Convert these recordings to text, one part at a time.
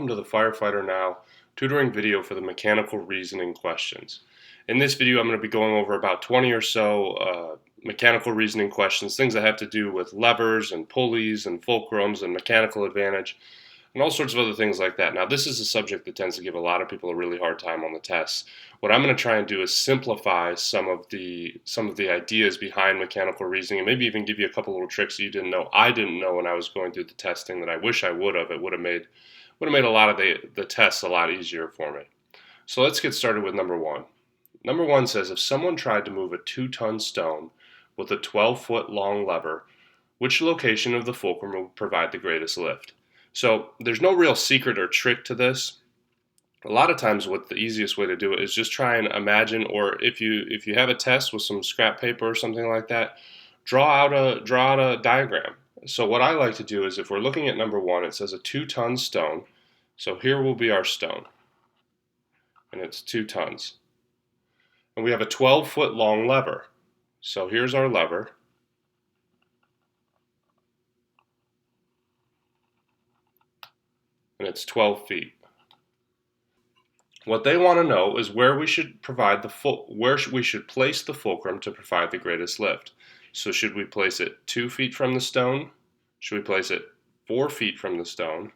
welcome to the Firefighter Now tutoring video for the mechanical reasoning questions. In this video I'm going to be going over about 20 or so mechanical reasoning questions, things that have to do with levers and pulleys and fulcrums and mechanical advantage and all sorts of other things like that. Now this is a subject that tends to give a lot of people a really hard time on the tests. What I'm going to try and do is simplify some of the ideas behind mechanical reasoning and maybe even give you a couple little tricks that you didn't know I didn't know when I was going through the testing that I wish I would have. It would have made a lot of the tests a lot easier for me. So let's get started with number one. Number one says if someone tried to move a 2-ton stone with a 12-foot long lever, which location of the fulcrum will provide the greatest lift? So there's no real secret or trick to this. A lot of times what the easiest way to do it is just try and imagine, or if you have a test with some scrap paper or something like that, draw out a diagram. So what I like to do is if we're looking at number one, it says a 2-ton stone. So here will be our stone, and it's 2 tons. And we have a 12-foot long lever. So here's our lever. And it's 12 feet. What they want to know is where we should place the fulcrum to provide the greatest lift. So should we place it 2 feet from the stone? Should we place it 4 feet from the stone?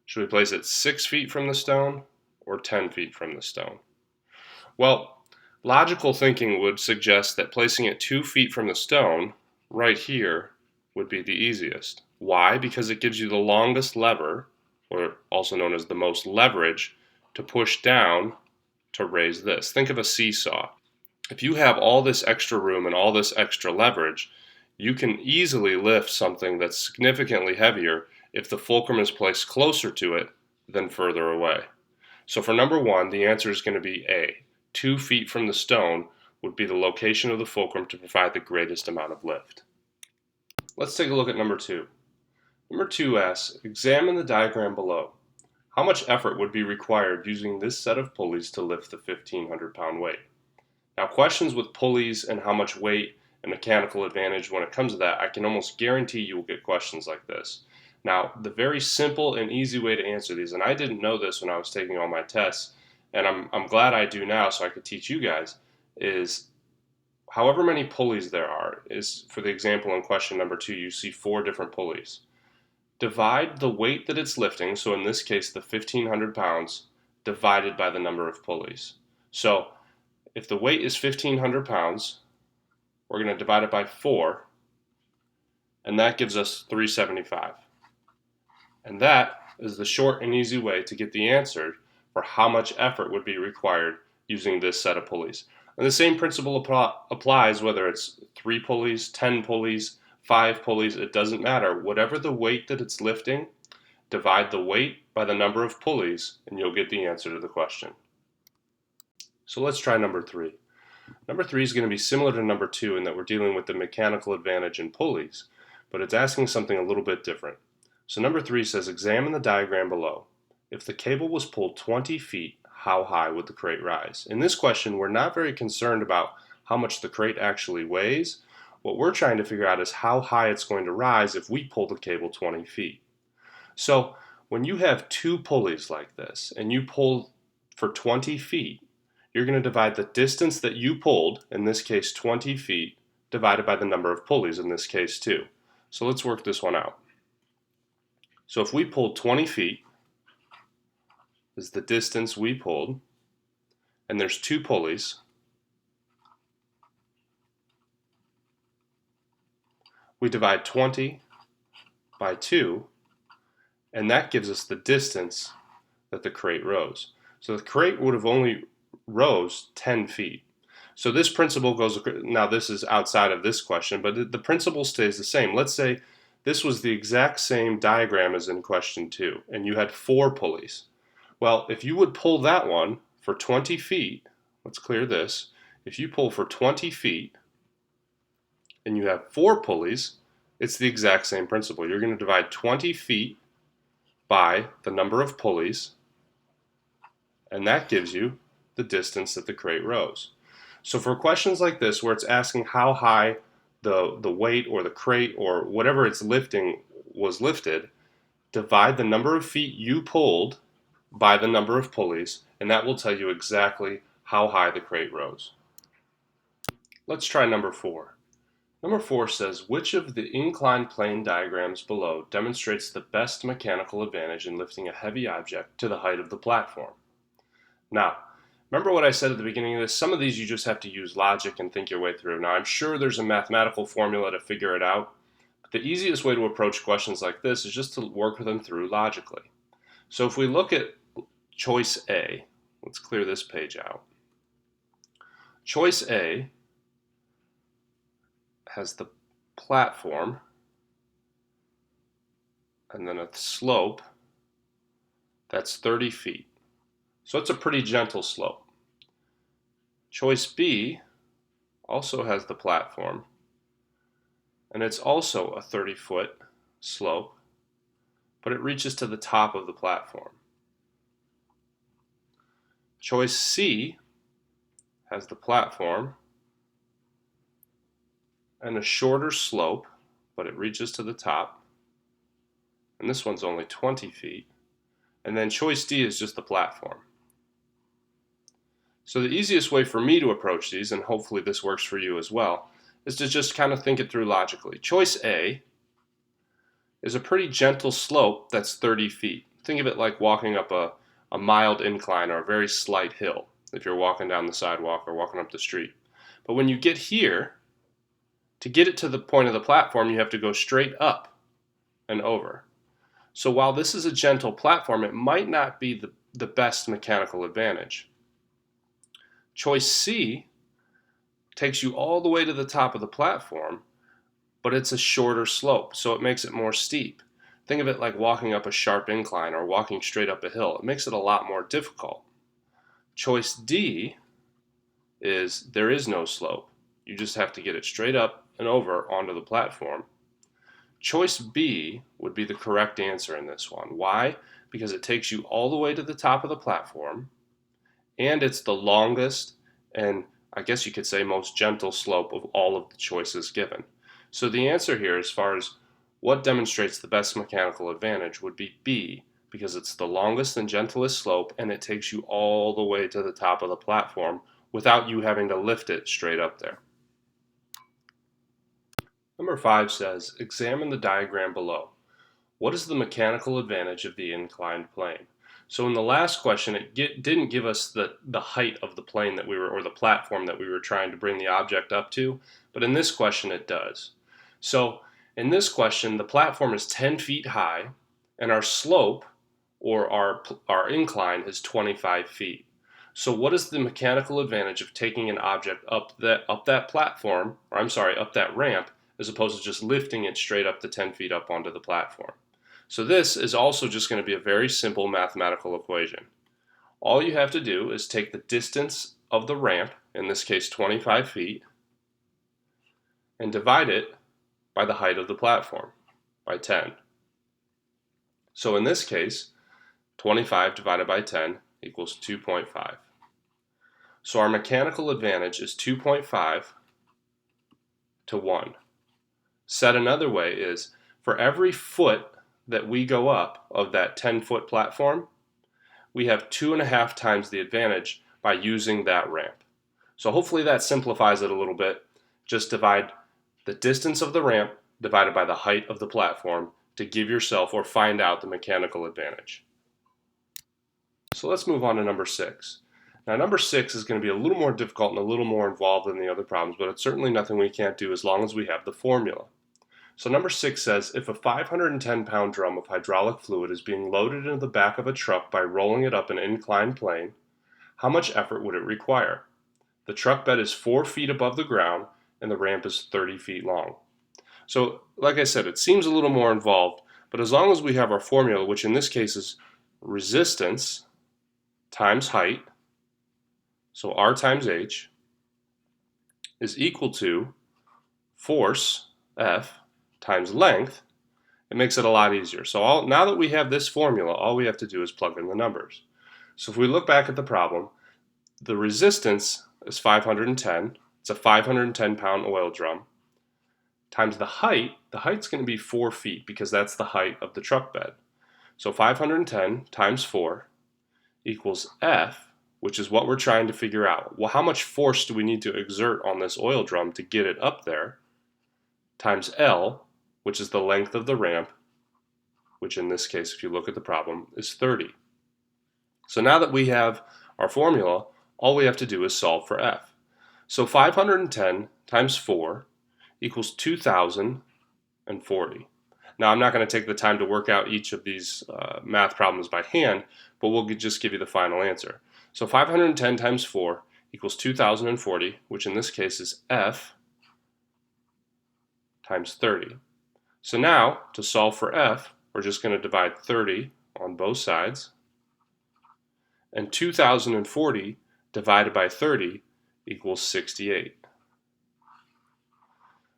Should we place it 6 feet from the stone or 10 feet from the stone? Well, logical thinking would suggest that placing it 2 feet from the stone, right here, would be the easiest. Why? Because it gives you the longest lever, or also known as the most leverage, to push down to raise this. Think of a seesaw. If you have all this extra room and all this extra leverage, you can easily lift something that's significantly heavier if the fulcrum is placed closer to it than further away. So for number one, the answer is going to be A. 2 feet from the stone would be the location of the fulcrum to provide the greatest amount of lift. Let's take a look at number two. Number two asks, examine the diagram below. How much effort would be required using this set of pulleys to lift the 1,500-pound weight? Now, questions with pulleys and how much weight and mechanical advantage, when it comes to that, I can almost guarantee you will get questions like this. Now, the very simple and easy way to answer these, and I didn't know this when I was taking all my tests, and I'm glad I do now so I could teach you guys, is however many pulleys there are, is for the example in question number two, you see 4 different pulleys. Divide the weight that it's lifting, so in this case the 1,500 pounds, divided by the number of pulleys. So if the weight is 1,500 pounds, we're going to divide it by 4, and that gives us 375. And that is the short and easy way to get the answer for how much effort would be required using this set of pulleys. And the same principle applies whether it's 3 pulleys, 10 pulleys, 5 pulleys, it doesn't matter. Whatever the weight that it's lifting, divide the weight by the number of pulleys, and you'll get the answer to the question. So let's try number 3. Number 3 is going to be similar to number 2 in that we're dealing with the mechanical advantage in pulleys, but it's asking something a little bit different. So number 3 says, examine the diagram below. If the cable was pulled 20 feet, how high would the crate rise? In this question, we're not very concerned about how much the crate actually weighs. What we're trying to figure out is how high it's going to rise if we pull the cable 20 feet. So when you have 2 pulleys like this and you pull for 20 feet, you're going to divide the distance that you pulled, in this case 20 feet, divided by the number of pulleys, in this case 2. So let's work this one out. So if we pulled 20 feet, is the distance we pulled, and there's 2 pulleys, we divide 20 by 2, and that gives us the distance that the crate rose. So the crate would have only rose 10 feet. So this principle goes, now this is outside of this question, but the principle stays the same. Let's say this was the exact same diagram as in question 2, and you had 4 pulleys. Well, if you would pull that one for 20 feet, let's clear this. If you pull for 20 feet and you have 4 pulleys, it's the exact same principle. You're going to divide 20 feet by the number of pulleys, and that gives you the distance that the crate rose. So for questions like this where it's asking how high the weight or the crate or whatever it's lifting was lifted, divide the number of feet you pulled by the number of pulleys, and that will tell you exactly how high the crate rose. Let's try number 4. Number 4 says, which of the inclined plane diagrams below demonstrates the best mechanical advantage in lifting a heavy object to the height of the platform? Now, remember what I said at the beginning of this? Some of these you just have to use logic and think your way through. Now, I'm sure there's a mathematical formula to figure it out, but the easiest way to approach questions like this is just to work them through logically. So if we look at choice A, let's clear this page out. Choice A has the platform and then a slope that's 30 feet. So it's a pretty gentle slope. Choice B also has the platform and it's also a 30-foot slope, but it reaches to the top of the platform. Choice C has the platform and a shorter slope, but it reaches to the top. And this one's only 20 feet. And then choice D is just the platform. So the easiest way for me to approach these, and hopefully this works for you as well, is to just kind of think it through logically. Choice A is a pretty gentle slope that's 30 feet. Think of it like walking up a mild incline or a very slight hill if you're walking down the sidewalk or walking up the street. But when you get here, to get it to the point of the platform, you have to go straight up and over. So while this is a gentle platform, it might not be the best mechanical advantage. Choice C takes you all the way to the top of the platform, but it's a shorter slope, so it makes it more steep. Think of it like walking up a sharp incline or walking straight up a hill. It makes it a lot more difficult. Choice D is there is no slope. You just have to get it straight up and over onto the platform. Choice B would be the correct answer in this one. Why? Because it takes you all the way to the top of the platform, and it's the longest and I guess you could say most gentle slope of all of the choices given. So the answer here, as far as what demonstrates the best mechanical advantage, would be B, because it's the longest and gentlest slope and it takes you all the way to the top of the platform without you having to lift it straight up there. Number 5 says, examine the diagram below. What is the mechanical advantage of the inclined plane? So in the last question, it didn't give us the height of the plane that we were, or the platform that we were trying to bring the object up to, but in this question it does. So in this question, the platform is 10 feet high, and our slope, or our incline, is 25 feet. So what is the mechanical advantage of taking an object up that platform, or I'm sorry, up that ramp, as opposed to just lifting it straight up the 10 feet up onto the platform? So this is also just going to be a very simple mathematical equation. All you have to do is take the distance of the ramp, in this case 25 feet, and divide it by the height of the platform, by 10. So in this case, 25 divided by 10 equals 2.5. So our mechanical advantage is 2.5 to 1. Said another way is, for every foot that we go up of that 10-foot platform, we have 2.5 times the advantage by using that ramp. So hopefully that simplifies it a little bit. Just divide the distance of the ramp divided by the height of the platform to give yourself or find out the mechanical advantage. So let's move on to number 6. Now number 6 is going to be a little more difficult and a little more involved than the other problems, but it's certainly nothing we can't do as long as we have the formula. So number 6 says, if a 510-pound drum of hydraulic fluid is being loaded into the back of a truck by rolling it up an inclined plane, how much effort would it require? The truck bed is 4 feet above the ground and the ramp is 30 feet long. So like I said, it seems a little more involved, but as long as we have our formula, which in this case is resistance times height, so R times H, is equal to force, F, times length, it makes it a lot easier. So now that we have this formula, all we have to do is plug in the numbers. So if we look back at the problem, the resistance is 510. It's a 510-pound oil drum. Times the height's going to be 4 feet because that's the height of the truck bed. So 510 times 4 equals F, which is what we're trying to figure out. Well, how much force do we need to exert on this oil drum to get it up there, times L, which is the length of the ramp, which in this case, if you look at the problem, is 30. So now that we have our formula, all we have to do is solve for F. So 510 times 4 equals 2,040. Now I'm not going to take the time to work out each of these math problems by hand, but we'll just give you the final answer. So 510 times 4 equals 2,040, which in this case is F times 30. So now, to solve for F, we're just going to divide 30 on both sides, and 2,040 divided by 30 equals 68.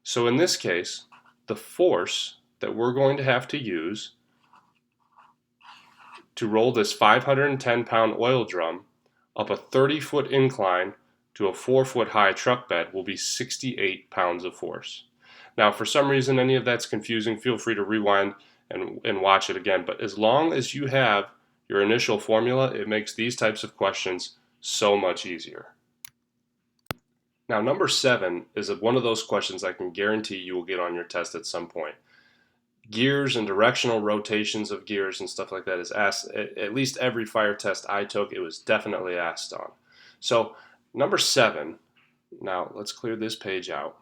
So in this case, the force that we're going to have to use to roll this 510-pound oil drum up a 30-foot incline to a 4-foot high truck bed will be 68 pounds of force. Now, if for some reason any of that's confusing, feel free to rewind and watch it again. But as long as you have your initial formula, it makes these types of questions so much easier. Now, number 7 is one of those questions I can guarantee you will get on your test at some point. Gears and directional rotations of gears and stuff like that is asked at least every fire test I took. It was definitely asked on. So number 7, now let's clear this page out.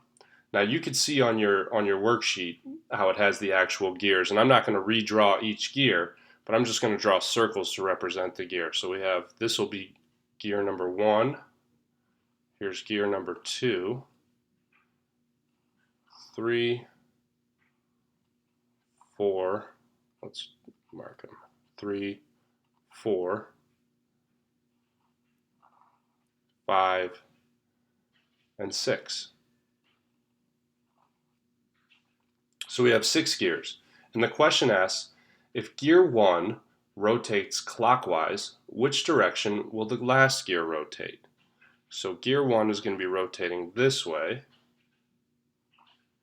Now you can see on your worksheet how it has the actual gears, and I'm not going to redraw each gear, but I'm just going to draw circles to represent the gear. So we have, this will be gear number 1, here's gear number 2, 3, 4, let's mark them, 3, 4, 5, and 6. So we have 6 gears. And the question asks, if gear 1 rotates clockwise, which direction will the last gear rotate? So gear 1 is going to be rotating this way.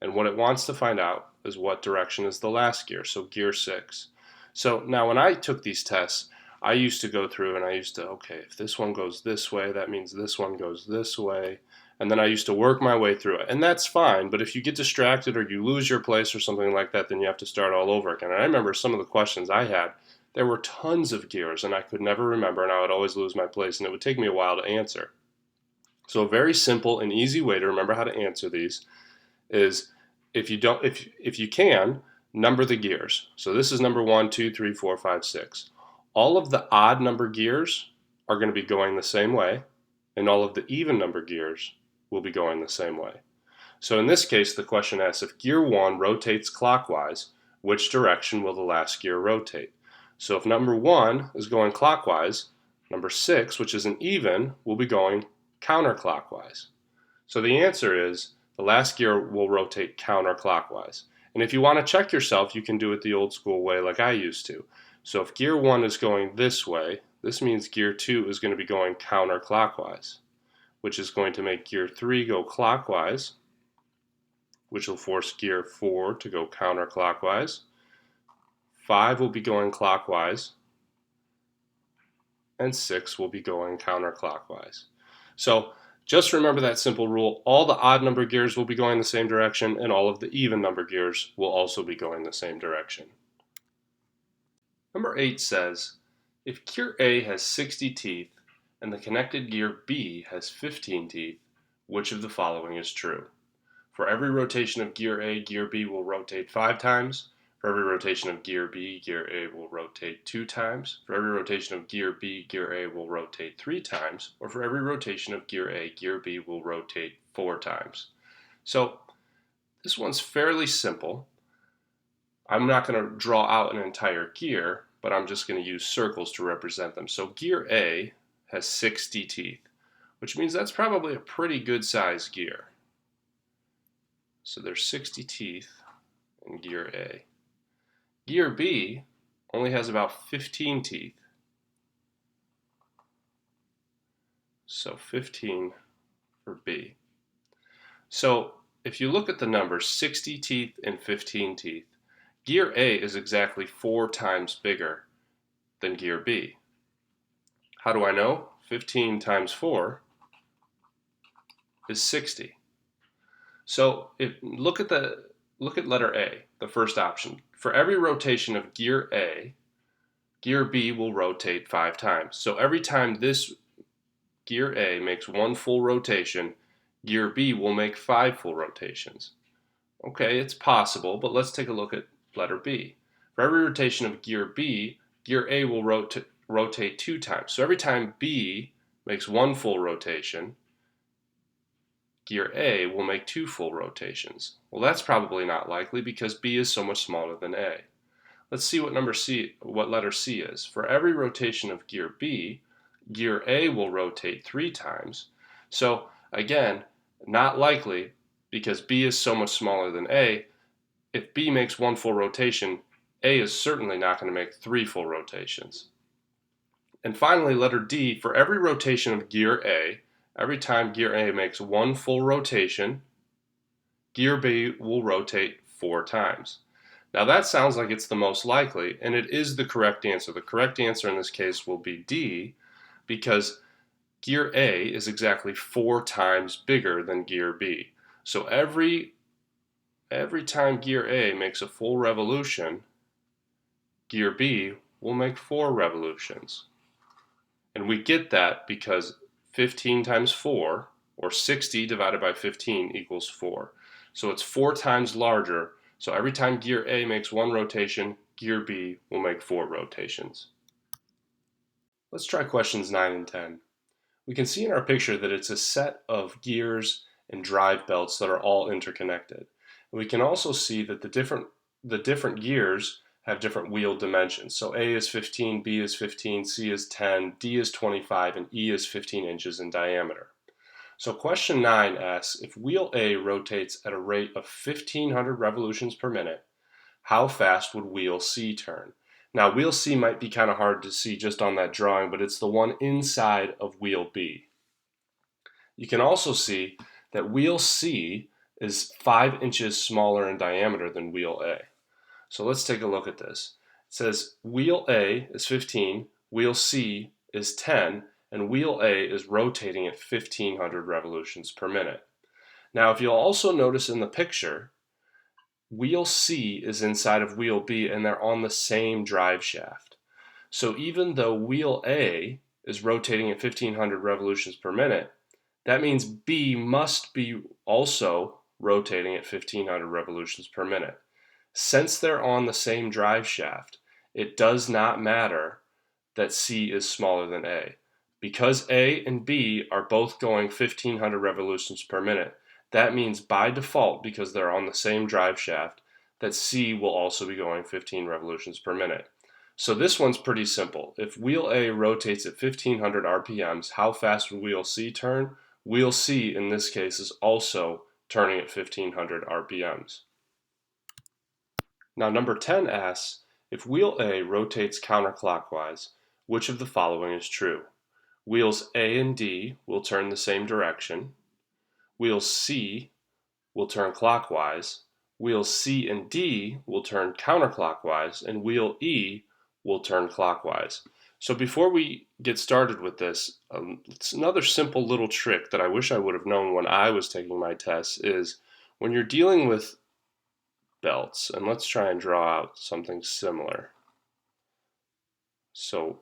And what it wants to find out is what direction is the last gear, so gear 6. So now when I took these tests, I used to go through and I used to, okay, if this one goes this way, that means this one goes this way. And then I used to work my way through it. And that's fine, but if you get distracted or you lose your place or something like that, then you have to start all over again. And I remember some of the questions I had, there were tons of gears and I could never remember, and I would always lose my place, and it would take me a while to answer. So a very simple and easy way to remember how to answer these is if you can, number the gears. So this is number 1, 2, 3, 4, 5, 6. All of the odd number gears are going to be going the same way, and all of the even number gears will be going the same way. So in this case, the question asks, if gear 1 rotates clockwise, which direction will the last gear rotate? So if number 1 is going clockwise, number 6, which is an even, will be going counterclockwise. So the answer is the last gear will rotate counterclockwise. And if you want to check yourself, you can do it the old school way like I used to. So if gear 1 is going this way, this means gear 2 is going to be going counterclockwise, which is going to make gear 3 go clockwise, which will force gear 4 to go counterclockwise. 5 will be going clockwise, and 6 will be going counterclockwise. So just remember that simple rule. All the odd number gears will be going the same direction, and all of the even number gears will also be going the same direction. Number 8 says, if gear A has 60 teeth and the connected gear B has 15 teeth, which of the following is true? For every rotation of gear A, gear B will rotate 5 times. For every rotation of gear B, gear A will rotate 2 times. For every rotation of gear B, gear A will rotate 3 times. Or for every rotation of gear A, gear B will rotate 4 times. So this one's fairly simple. I'm not going to draw out an entire gear, but I'm just going to use circles to represent them. So gear A has 60 teeth, which means that's probably a pretty good size gear. So there's 60 teeth in gear A. Gear B only has about 15 teeth. So 15 for B. So if you look at the numbers 60 teeth and 15 teeth, Gear A is exactly 4 times bigger than gear B. How do I know? 15 times 4 is 60. So look at letter A, the first option. For every rotation of gear A, gear B will rotate 5 times. So every time this gear A makes one full rotation, gear B will make 5 full rotations. Okay, it's possible, but let's take a look at letter B. For every rotation of gear B, gear A will rotate 2 times. So every time B makes one full rotation, gear A will make 2 full rotations. Well, that's probably not likely because B is so much smaller than A. Let's see what letter C is. For every rotation of gear B, gear A will rotate 3 times. So again, not likely because B is so much smaller than A. If B makes one full rotation, A is certainly not going to make 3 full rotations. And finally, letter D, for every rotation of gear A, every time gear A makes one full rotation, gear B will rotate 4 times. Now that sounds like it's the most likely, and it is the correct answer. The correct answer in this case will be D, because gear A is exactly 4 times bigger than gear B. So every time gear A makes a full revolution, gear B will make 4 revolutions. And we get that because 15 times 4, or 60 divided by 15, equals 4. So it's 4 times larger. So every time gear A makes one rotation, gear B will make 4 rotations. Let's try questions 9 and 10. We can see in our picture that it's a set of gears and drive belts that are all interconnected. We can also see that the different gears have different wheel dimensions. So A is 15, B is 15, C is 10, D is 25, and E is 15 inches in diameter. So question 9 asks, if wheel A rotates at a rate of 1500 revolutions per minute, how fast would wheel C turn? Now wheel C might be kind of hard to see just on that drawing, but it's the one inside of wheel B. You can also see that wheel C is 5 inches smaller in diameter than wheel A. So let's take a look at this. It says wheel A is 15, wheel C is 10, and wheel A is rotating at 1500 revolutions per minute. Now if you'll also notice in the picture, wheel C is inside of wheel B and they're on the same drive shaft. So even though wheel A is rotating at 1500 revolutions per minute, that means B must be also rotating at 1500 revolutions per minute. Since they're on the same drive shaft, it does not matter that C is smaller than A. Because A and B are both going 1500 revolutions per minute, that means by default, because they're on the same drive shaft, that C will also be going 15 revolutions per minute. So this one's pretty simple. If wheel A rotates at 1500 RPMs, how fast would wheel C turn? Wheel C in this case is also turning at 1500 RPMs. Now number 10 asks, if wheel A rotates counterclockwise, which of the following is true? Wheels A and D will turn the same direction. Wheel C will turn clockwise. Wheels C and D will turn counterclockwise, and wheel E will turn clockwise. So before we get started with this, it's another simple little trick that I wish I would have known when I was taking my tests is when you're dealing with belts, and let's try and draw out something similar. So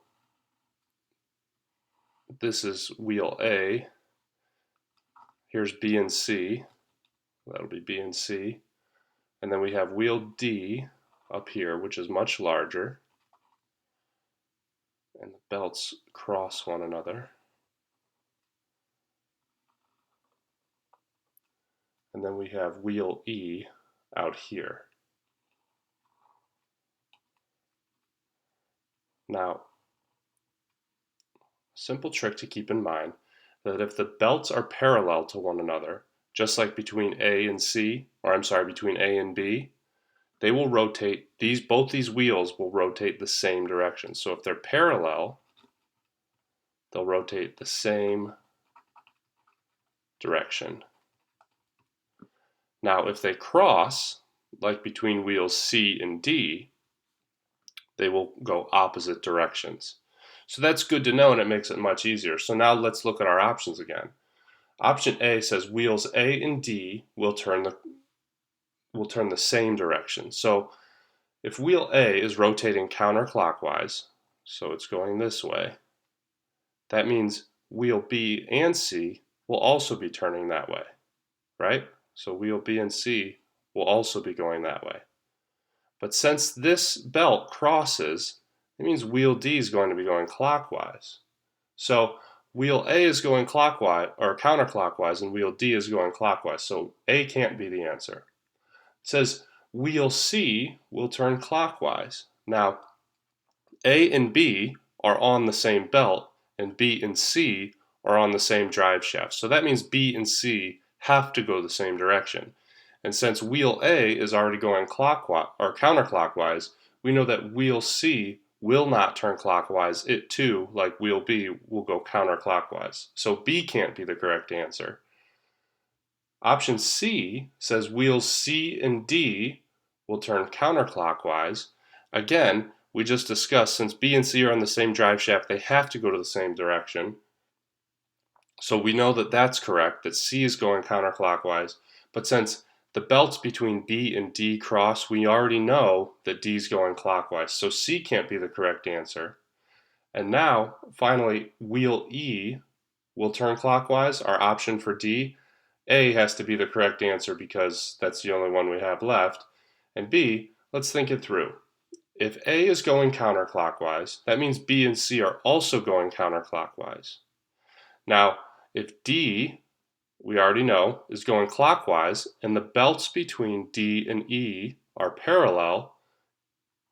this is wheel A, here's B and C, that'll be B and C, and then we have wheel D up here, which is much larger, and the belts cross one another. And then we have wheel E out here. Now, simple trick to keep in mind, that if the belts are parallel to one another, just like between A and C, or I'm sorry, between A and B, they will rotate, both these wheels will rotate the same direction. So if they're parallel, they'll rotate the same direction. Now if they cross, like between wheels C and D, they will go opposite directions. So that's good to know, and it makes it much easier. So now let's look at our options again. Option A says wheels A and D will turn the same direction. So if wheel A is rotating counterclockwise, so it's going this way, that means wheel B and C will also be turning that way, right? So wheel B and C will also be going that way. But since this belt crosses, it means wheel D is going to be going clockwise. So wheel A is going clockwise or counterclockwise, and wheel D is going clockwise. So A can't be the answer. It says wheel C will turn clockwise. Now, A and B are on the same belt, and B and C are on the same drive shaft. So that means B and C have to go the same direction. And since wheel A is already going clockwise or counterclockwise, we know that wheel C will not turn clockwise. It too, like wheel B, will go counterclockwise. So B can't be the correct answer. Option C says wheels C and D will turn counterclockwise. Again, we just discussed since B and C are on the same drive shaft, they have to go to the same direction. So we know that that's correct, that C is going counterclockwise. But since the belts between B and D cross, we already know that D is going clockwise. So C can't be the correct answer. And now, finally, wheel E will turn clockwise, our option for D. A has to be the correct answer because that's the only one we have left. And B, let's think it through. If A is going counterclockwise, that means B and C are also going counterclockwise. Now, if D, we already know, is going clockwise, and the belts between D and E are parallel,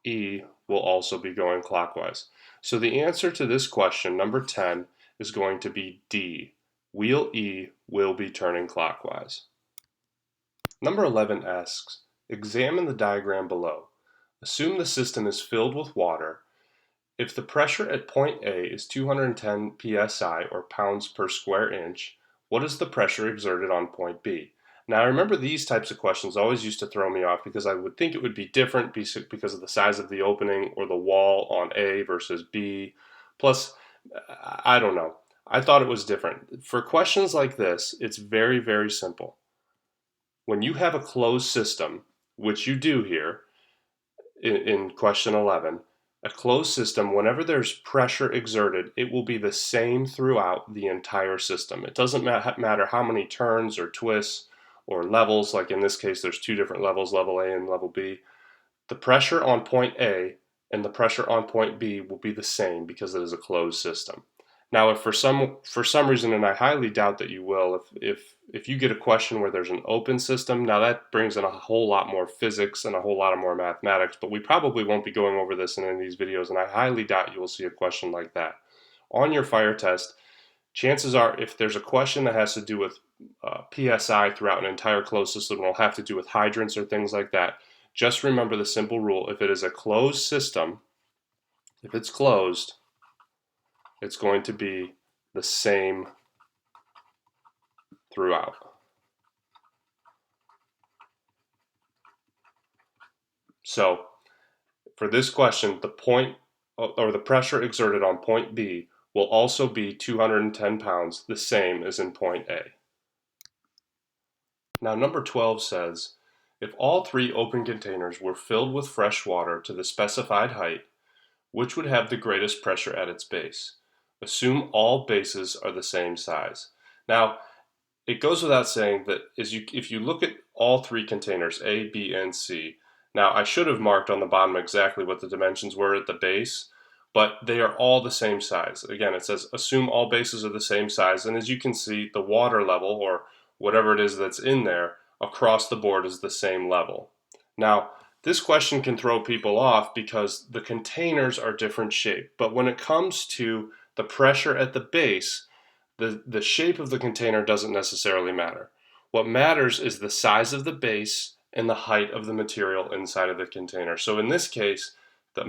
E will also be going clockwise. So the answer to this question, number 10, is going to be D. Wheel E will be turning clockwise. Number 11 asks, examine the diagram below. Assume the system is filled with water. If the pressure at point A is 210 psi or pounds per square inch, what is the pressure exerted on point B? Now I remember these types of questions always used to throw me off because I would think it would be different because of the size of the opening or the wall on A versus B. Plus, I don't know. I thought it was different. For questions like this, it's very, very simple. When you have a closed system, which you do here in question 11, a closed system, whenever there's pressure exerted, it will be the same throughout the entire system. It doesn't matter how many turns or twists or levels, like in this case there's two different levels, level A and level B. The pressure on point A and the pressure on point B will be the same because it is a closed system. Now, if for some reason, and I highly doubt that you will, if you get a question where there's an open system, now that brings in a whole lot more physics and a whole lot more mathematics, but we probably won't be going over this in any of these videos, and I highly doubt you will see a question like that. On your fire test, chances are if there's a question that has to do with PSI throughout an entire closed system, will have to do with hydrants or things like that, just remember the simple rule. If it is a closed system, if it's closed, it's going to be the same throughout. So for this question, the point or the pressure exerted on point B will also be 210 pounds, the same as in point A. Now number 12 says, if all three open containers were filled with fresh water to the specified height, which would have the greatest pressure at its base? Assume all bases are the same size. Now, it goes without saying that if you look at all three containers, A, B, and C, now I should have marked on the bottom exactly what the dimensions were at the base, but they are all the same size. Again, it says assume all bases are the same size, and as you can see, the water level, or whatever it is that's in there, across the board is the same level. Now, this question can throw people off because the containers are different shape, but when it comes to the pressure at the base, the shape of the container doesn't necessarily matter. What matters is the size of the base and the height of the material inside of the container. So in this case, the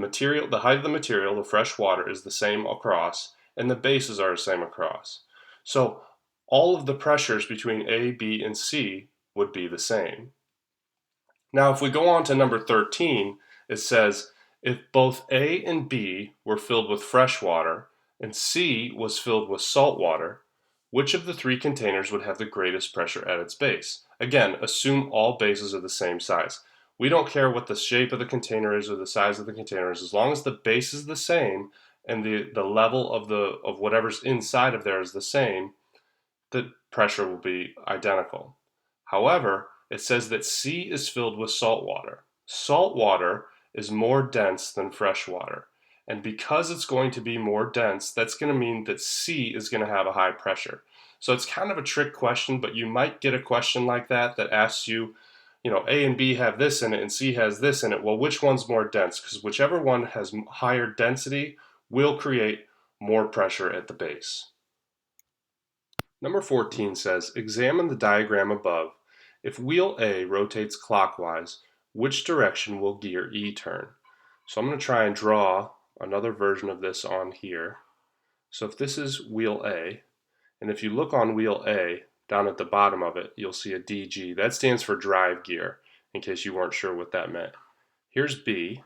height of the material, the fresh water, is the same across, and the bases are the same across. So all of the pressures between A, B, and C would be the same. Now, if we go on to number 13, it says, if both A and B were filled with fresh water and C was filled with salt water, which of the three containers would have the greatest pressure at its base? Again, assume all bases are the same size. We don't care what the shape of the container is or the size of the container is, as long as the base is the same and the level of whatever's inside of there is the same, the pressure will be identical. However, it says that C is filled with salt water. Salt water is more dense than fresh water. And because it's going to be more dense, that's going to mean that C is going to have a high pressure. So it's kind of a trick question, but you might get a question like that that asks you, A and B have this in it and C has this in it. Well, which one's more dense? Because whichever one has higher density will create more pressure at the base. Number 14 says, examine the diagram above. If wheel A rotates clockwise, which direction will gear E turn? So I'm going to try and draw another version of this on here. So if this is wheel A, and if you look on wheel A, down at the bottom of it, you'll see a DG. That stands for drive gear, in case you weren't sure what that meant. Here's B,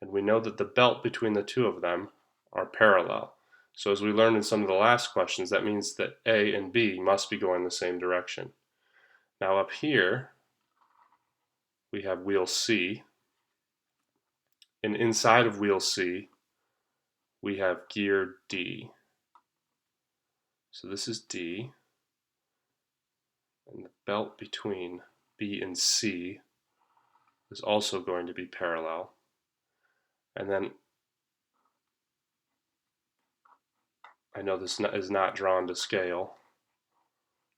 and we know that the belt between the two of them are parallel. So as we learned in some of the last questions, that means that A and B must be going the same direction. Now up here, we have wheel C, and inside of wheel C, we have gear D. So this is D, and the belt between B and C is also going to be parallel. And then I know this is not drawn to scale,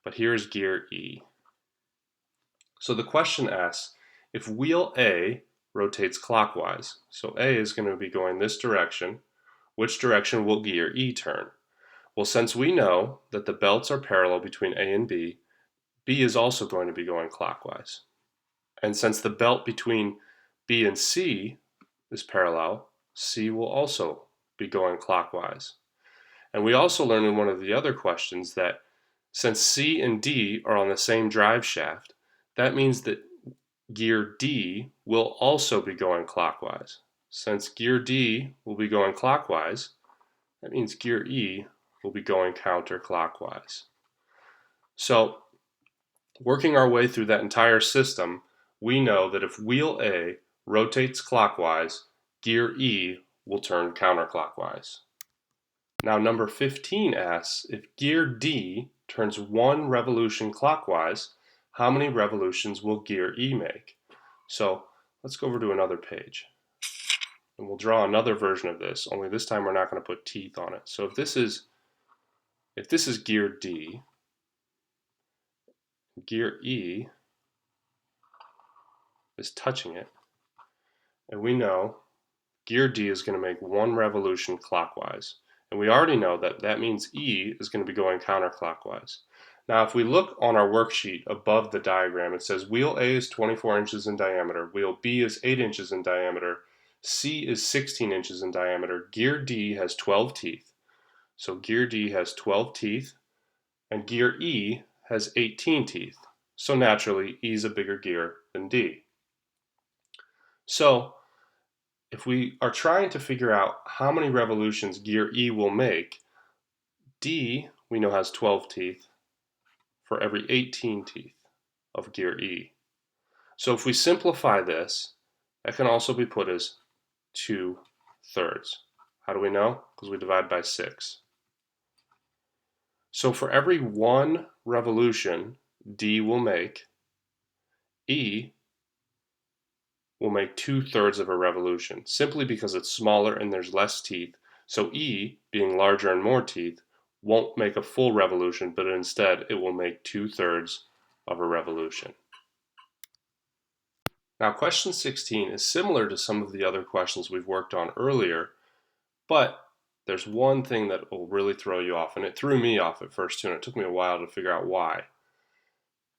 but here's gear E. So the question asks, if wheel A rotates clockwise, so A is going to be going this direction, which direction will gear E turn? Well, since we know that the belts are parallel between A and B, B is also going to be going clockwise. And since the belt between B and C is parallel, C will also be going clockwise. And we also learned in one of the other questions that since C and D are on the same drive shaft, that means that gear D will also be going clockwise. Since gear D will be going clockwise, that means gear E will be going counterclockwise. So, working our way through that entire system, we know that if wheel A rotates clockwise, gear E will turn counterclockwise. Now number 15 asks, if gear D turns 1 revolution clockwise, how many revolutions will gear E make? So let's go over to another page. And we'll draw another version of this, only this time we're not going to put teeth on it. So if this is gear D, gear E is touching it, and we know gear D is going to make 1 revolution clockwise. And we already know that that means E is going to be going counterclockwise. Now if we look on our worksheet above the diagram, it says wheel A is 24 inches in diameter, wheel B is 8 inches in diameter, C is 16 inches in diameter, gear D has 12 teeth. So gear D has 12 teeth, and gear E has 18 teeth. So naturally, E is a bigger gear than D. So if we are trying to figure out how many revolutions gear E will make, D, we know, has 12 teeth for every 18 teeth of gear E. So if we simplify this, that can also be put as 2/3. How do we know? Because we divide by 6. So for every 1 revolution D will make, E will make 2/3 of a revolution, simply because it's smaller and there's less teeth. So E, being larger and more teeth, won't make a full revolution, but instead it will make 2/3 of a revolution. Now question 16 is similar to some of the other questions we've worked on earlier, but there's one thing that will really throw you off, and it threw me off at first too, and it took me a while to figure out why.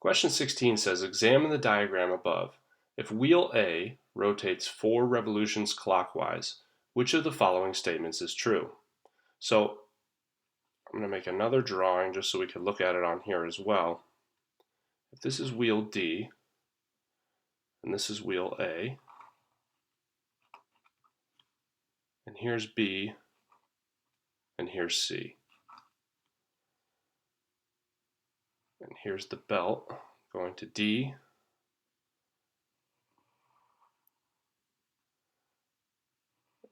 Question 16 says, examine the diagram above. If wheel A rotates 4 revolutions clockwise, which of the following statements is true? So I'm going to make another drawing just so we can look at it on here as well. If this is wheel D, and this is wheel A, and here's B, and here's C. And here's the belt going to D,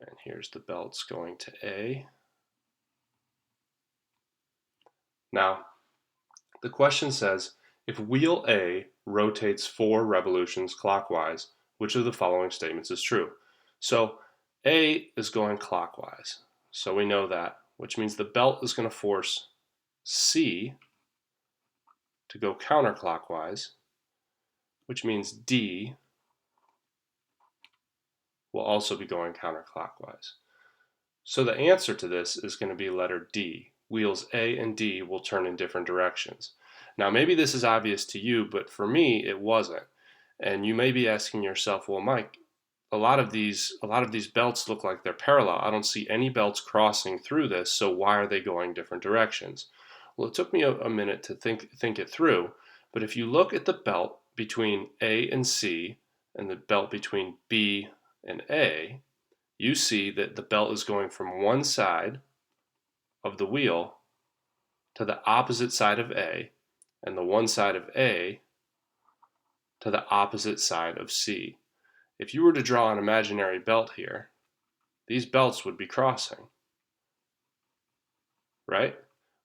and here's the belts going to A. Now, the question says, if wheel A rotates 4 revolutions clockwise, which of the following statements is true? So A is going clockwise, so we know that, which means the belt is going to force C to go counterclockwise, which means D will also be going counterclockwise. So the answer to this is going to be letter D. Wheels A and D will turn in different directions. Now maybe this is obvious to you, but for me it wasn't. And you may be asking yourself, well, Mike, a lot of these belts look like they're parallel. I don't see any belts crossing through this, so why are they going different directions? Well, it took me a minute to think it through, but if you look at the belt between A and C and the belt between B and A, you see that the belt is going from one side of the wheel to the opposite side of A, and the one side of A to the opposite side of C. If you were to draw an imaginary belt here, these belts would be crossing, right?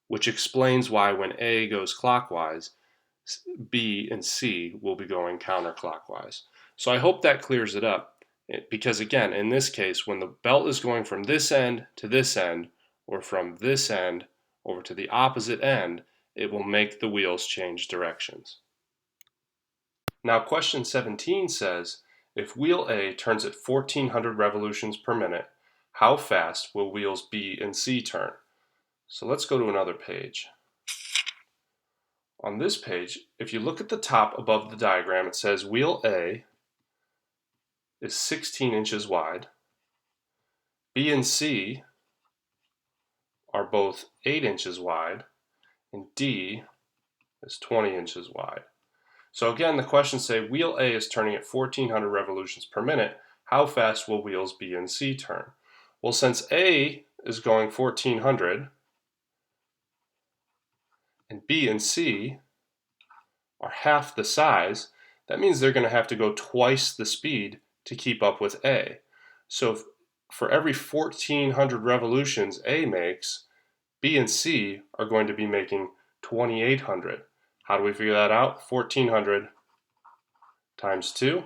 Which explains why when A goes clockwise, B and C will be going counterclockwise. So I hope that clears it up, because again, in this case, when the belt is going from this end to this end, or from this end over to the opposite end, it will make the wheels change directions. Now question 17 says, if wheel A turns at 1400 revolutions per minute, how fast will wheels B and C turn? So let's go to another page. On this page, if you look at the top above the diagram, it says wheel A is 16 inches wide, B and C are both 8 inches wide, and D is 20 inches wide. So again, the questions say wheel A is turning at 1400 revolutions per minute. How fast will wheels B and C turn? Well, since A is going 1400 and B and C are half the size, that means they're going to have to go twice the speed to keep up with A. So for every 1400 revolutions A makes, B and C are going to be making 2800. How do we figure that out? 1400 times 2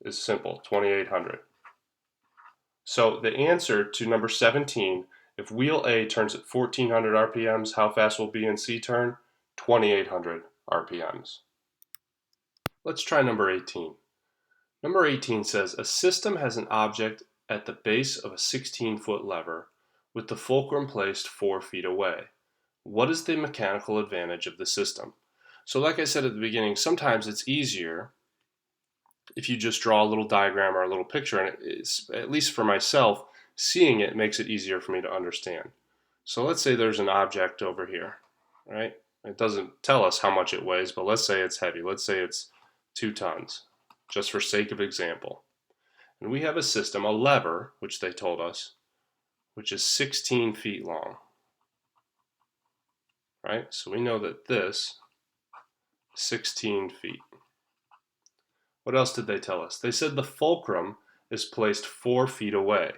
is simple, 2800. So the answer to number 17, if wheel A turns at 1400 RPMs, how fast will B and C turn? 2800 RPMs. Let's try number 18. Number 18 says, a system has an object at the base of a 16-foot lever with the fulcrum placed 4 feet away. What is the mechanical advantage of the system? So like I said at the beginning, sometimes it's easier if you just draw a little diagram or a little picture, and it's, at least for myself, seeing it makes it easier for me to understand. So let's say there's an object over here, right? It doesn't tell us how much it weighs, but let's say it's heavy. Let's say it's 2 tons, just for sake of example. And we have a system, a lever, which they told us, which is 16 feet long, right? So we know that this is 16 feet. What else did they tell us? They said the fulcrum is placed 4 feet away.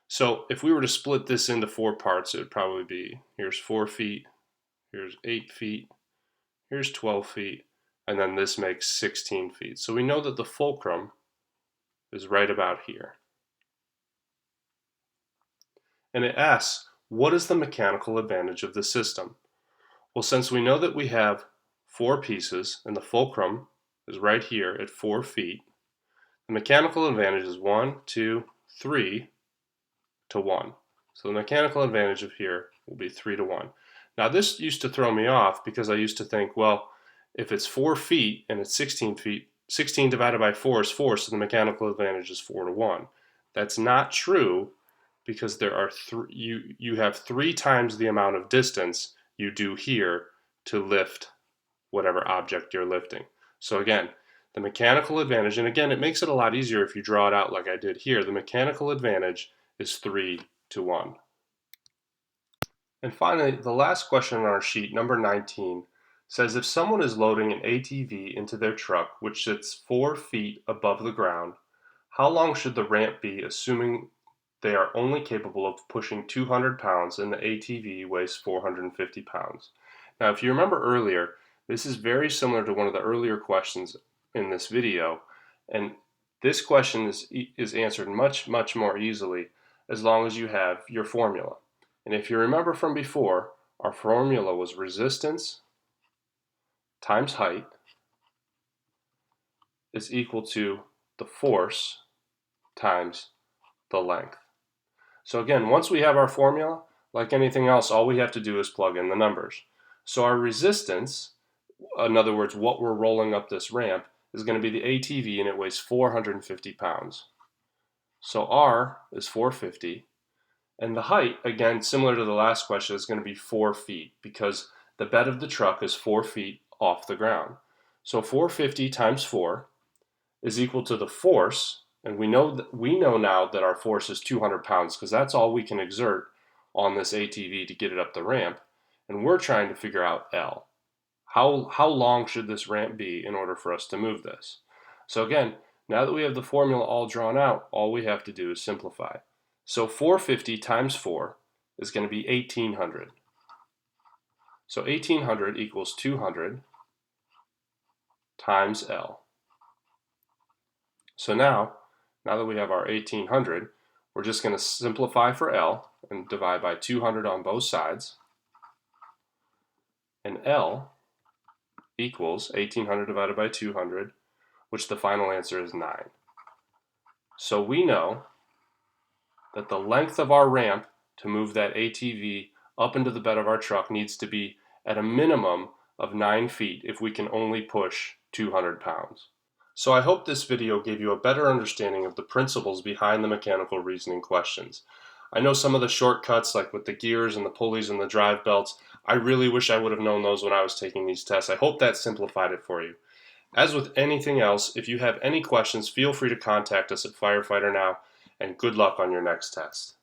So if we were to split this into 4 parts, it would probably be, here's 4 feet, here's 8 feet, here's 12 feet, and then this makes 16 feet. So we know that the fulcrum is right about here. And it asks, what is the mechanical advantage of the system? Well, since we know that we have 4 pieces and the fulcrum is right here at 4 feet, the mechanical advantage is 1, 2, 3 to 1. So the mechanical advantage of here will be 3 to 1. Now this used to throw me off because I used to think, well, if it's 4 feet and it's 16 feet, 16 divided by 4 is 4, so the mechanical advantage is 4 to 1. That's not true because there are you have 3 times the amount of distance you do here to lift whatever object you're lifting. So again, The mechanical advantage, and again, it makes it a lot easier if you draw it out like I did here, the mechanical advantage is 3 to 1. And finally, the last question on our sheet, number 19, says if someone is loading an ATV into their truck, which sits 4 feet above the ground, how long should the ramp be, assuming they are only capable of pushing 200 pounds and the ATV weighs 450 pounds? Now, if you remember earlier, this is very similar to one of the earlier questions in this video, and this question is answered much more easily as long as you have your formula. And if you remember from before, our formula was resistance times height is equal to the force times the length. So again, once we have our formula, like anything else, all we have to do is plug in the numbers. So our resistance, in other words, what we're rolling up this ramp, is going to be the ATV, and it weighs 450 pounds. So R is 450, and the height, again, similar to the last question, is going to be 4 feet because the bed of the truck is 4 feet off the ground. So 450 times 4 is equal to the force, and we know now that our force is 200 pounds because that's all we can exert on this ATV to get it up the ramp, and we're trying to figure out L. How long should this ramp be in order for us to move this? So again, now that we have the formula all drawn out, all we have to do is simplify. So 450 times 4 is going to be 1800. So 1800 equals 200 times L. So now that we have our 1800, we're just going to simplify for L and divide by 200 on both sides. And L equals 1800 divided by 200, which the final answer is 9. So we know that the length of our ramp to move that ATV up into the bed of our truck needs to be at a minimum of 9 feet if we can only push 200 pounds. So I hope this video gave you a better understanding of the principles behind the mechanical reasoning questions. I know some of the shortcuts, like with the gears and the pulleys and the drive belts, I really wish I would have known those when I was taking these tests. I hope that simplified it for you. As with anything else, if you have any questions, feel free to contact us at Firefighter Now, and good luck on your next test.